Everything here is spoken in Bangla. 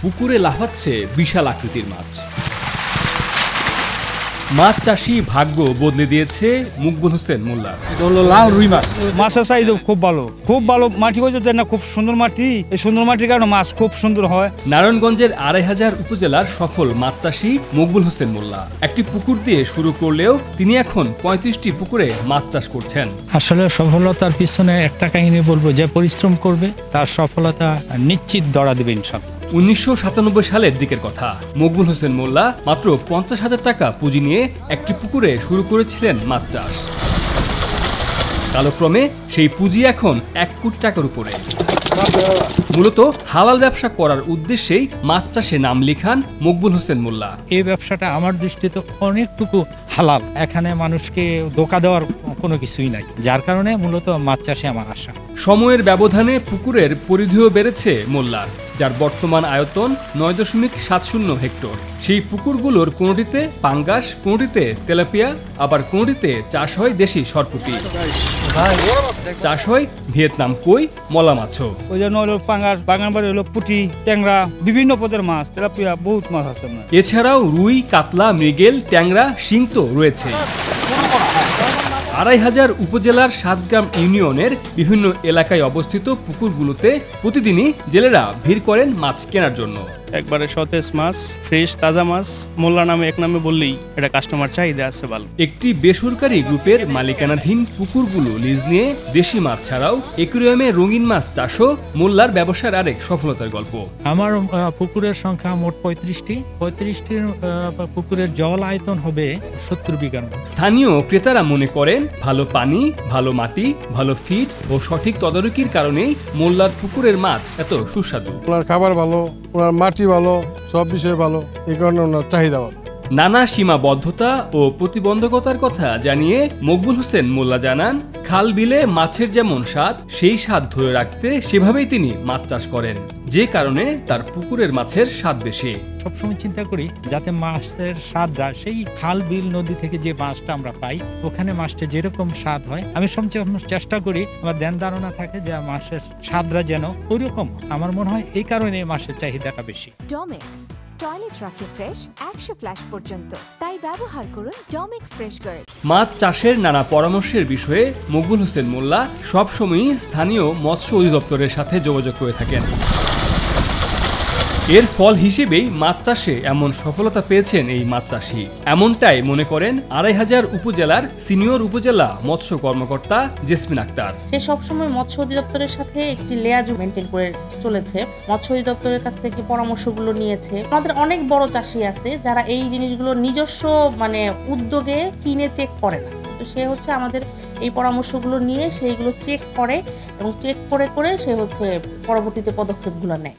পুকুরে লাফাচ্ছে বিশাল আকৃতির মাছ। মাছ চাষি ভাগ্য বদলে দিয়েছে মকবুল হোসেন মোল্লার। লাল রুই মাছ, মাছের সাইজ খুব ভালো মাটি হয়েছে না, খুব সুন্দর মাটি। এই সুন্দর মাটির কারণে মাছ খুব সুন্দর হয়। নারায়ণগঞ্জের ২৫০০ উপজেলার সফল মাছ চাষি মকবুল হোসেন মোল্লা একটি পুকুর দিয়ে শুরু করলেও তিনি এখন ৩৫টি পুকুরে মাছ চাষ করছেন। আসলে সফলতার পিছনে একটা কাহিনী বলবো, যে পরিশ্রম করবে তার সফলতা নিশ্চিত দড়া দেবে ইনশাআল্লাহ। ১৯৯৭ সালের দিকের কথা। মকবুল হোসেন মোল্লা মাত্র ৫০,০০০ টাকা পুঁজি নিয়ে একটি পুকুরে শুরু করেছিলেন মাছ চাষ। কালক্রমে সেই পুঁজি এখন ১ কোটি টাকার উপরে। মূলত হালাল ব্যবসা করার উদ্দেশ্যেই মাছ চাষে নাম লিখান মকবুল হোসেন মোল্লা। এই ব্যবসাটা আমার দৃষ্টিতে অনেকটুকু হালাল, এখানে মানুষকে ধোঁকা দেওয়ার কোনো কিছুই নাই, যার কারণে মূলত মাছ চাষে আমার আশা। সময়ের ব্যবধানে পুকুরের পরিধিও বেড়েছে মোল্লার, যার বর্তমান আয়তন ৯.৭০ হেক্টর। সেই পুকুরগুলোর কোনোটিতে পাঙ্গাস, কোনোটিতে তেলাপিয়া, আবার কোনোটিতে চাষ হয় দেশি সরপুঁটি, চাষ হয় ভিয়েতনাম কই, মলা মাছও। ওই জন্য হলো পাঙ্গাস, বাগান বাড়ি হলো পুঁটি, ট্যাংরা, বিভিন্ন পদের মাছ, তেলাপিয়া, বহুত মাছ আছে। এছাড়াও রুই, কাতলা, মৃগেল, ট্যাংরা, শিং তো রয়েছে। ২৫০০ উপজেলার ৭ গ্রাম ইউনিয়নের বিভিন্ন এলাকায় অবস্থিত পুকুরগুলোতে প্রতিদিনই জেলেরা ভিড় করেন মাছ কেনার জন্য। একবারে সতেজ মাছ, ফ্রেশ তাজা মাছ। মোল্লা নামে এক নামে বললেই এটা কাস্টমার চাহিদা আছে ভালো। একটি বেসরকারি গ্রুপের মালিকানাধীন পুকুরগুলো লিজ নিয়ে দেশি মাছ ছাড়াও একুরিয়ামে রঙিন মাছ চাষও মোল্লার ব্যবসার আরেক সফলতার গল্প। আমার পুকুরের সংখ্যা মোট ৩৫টির পুকুরের জল আয়তন হবে ৭০ বিঘার মতো। স্থানীয় ক্রেতারা মনে করেন ভালো পানি, ভালো মাটি, ভালো ফিড ও সঠিক তদারকির কারণেই মোল্লার পুকুরের মাছ এত সুস্বাদু। ওনার খাবার ভালো, ওনার মাটি ভালো, সব বিষয়ে ভালো, এই কারণে ওনার চাহিদা ভালো। নানা সীমাবদ্ধতা ও প্রতিবন্ধকতার কথা জানিয়ে মকবুল হোসেন মোল্লা জানান, খাল বিলে মাছের যেমন স্বাদ, সেই স্বাদ ধরে রাখতে সেভাবেই তিনি মাছ চাষ করেন, যে কারণে তার পুকুরের মাছের স্বাদ বেশি। সবসময় চিন্তা করি যাতে মাছের স্বাদটা সেই খাল বিল নদী থেকে যে মাছটা আমরা পাই, ওখানে মাছটা যেরকম স্বাদ হয়, আমি সবচেয়ে চেষ্টা করি আমার ধ্যান ধারণা থাকে যে মাছের স্বাদটা যেন ওইরকম। আমার মনে হয় এই কারণে মাছের চাহিদাটা বেশি। ডমেক্স টয়লেট রাখে ফ্রেশ ১০০ ফ্ল্যাশ পর্যন্ত, তাই ব্যবহার করুন ডমেক্স ফ্রেশ গার্ড। মাছ চাষের নানা পরামর্শের বিষয়ে মকবুল হোসেন মোল্লা সবসময়ই স্থানীয় মৎস্য অধিদপ্তরের সাথে যোগাযোগ করে থাকেন। এর ফল হিসেবেই মাছ চাষে এমন সফলতা পেয়েছেন এই মাছ চাষি, এমনটাই মনে করেন ২৫০০ উপজেলার সিনিয়র উপজেলা মৎস্য কর্মকর্তা জেসমিন আক্তার। সে সবসময় মৎস্য অধিদপ্তরের সাথে একটি লেয়াজ মেনটেন করে চলেছে, মৎস্য অধিদপ্তরের কাছ থেকে পরামর্শগুলো নিয়েছে। আমাদের অনেক বড় চাষি আছে যারা এই জিনিসগুলো নিজস্ব উদ্যোগে কিনে চেক করে না, তো সে হচ্ছে আমাদের এই পরামর্শগুলো নিয়ে সেইগুলো চেক করে এবং চেক করে সে হচ্ছে পরবর্তীতে পদক্ষেপগুলো নেয়।